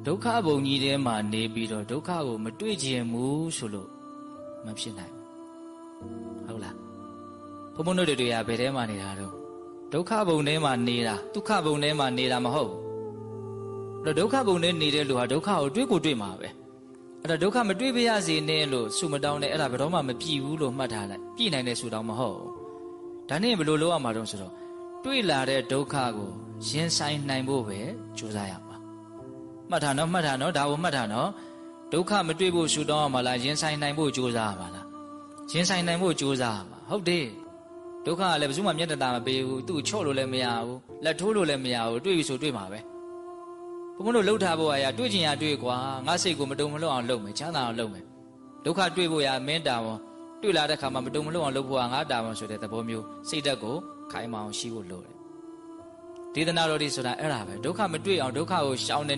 ဒုက္ခဘုံကြီးထဲမှာနေပြီးတော့ဒုက္ခကိုမတွေ့ခြင်းဘူးဆိုလို့မဖြစ်နိုင်ဘူးဟုတ်လားဘုံဘုံတို့တွေကဘယ်ထဲမှာနေတာတော့ဒုက္ခဘုံထဲမှာနေတာဒုက္ခဘုံထဲမှာနေတာမဟုတ်အဲ့တော့ဒုက္ခဘုံထဲနေတဲ့လူဟာဒုက္ခကိုတွေ့မှာပဲအဲ့တော့ဒုက္ခမတွေ့ပါရစေနဲ့လို့ဆုမတောင်းနဲ့အဲ့ဒါဘယ်တော့မှမပြည့်ဘူးလို့မှတ်ထားလိုက်ပြည့်နိုင်တဲ့ဆုတောင်းမဟုတ်ဒါနဲ့ဘယ်လိုလုပ်ရမှာတော့ဆိုတော့တွေ့လာတဲ့ဒုက္ခကိုရင်ဆိုင်နိုင်ဖို့ပဲကြိုးစားရမှာမှတ်ထားနော်ဒါကိုမှတ်ထားနော်ဒုက္ခမတွေ့ဖို့ဆုတောင်းရမှာလားရင်ဆိုင်နိုင်ဖို့ကြိုးစားရမှာလားရင်ဆိုင်နိုင်ဖို့ကြိုးစားရမှာဟုတ်တယ်ဒုက္ခကလည်းဘယ်သူမှမျက်နှာသာမပေးဘူးသူ့ချော့လို့လည်းမရဘူးလက်ထိုးလို့လည်းမရဘူးတွေ့ပြီဆိုတွေ့မှာပဲဘုံတို့လှုပ်ထားဖို့အရာတွေ့ချင်ရတွေ့ကွာငါစိတ်ကိုမတုံမလှုပ်အောင်လုပ်မယ်ချမ်းသာအောင်လုပ်မယ်ဒုက္ခတွေ့ဖို့ရာမင်းတာဝန်တွေ့လာတဲ့ခါမှာမတုံမလှုပ်အောင်လုပ်ဖို့ကငါတာဝန်ဆိုတဲ့သဘောမျိုးစိတ်ဓာတ်ကိုခိုင်မာအောင်ရှိဖို့လိုတယ်ဒေသနာတော်ဒီဆိုတာအဲ့ဒါပဲဒုက္ခမတွေ့အောင်ဒုက္ခကိုရှောင်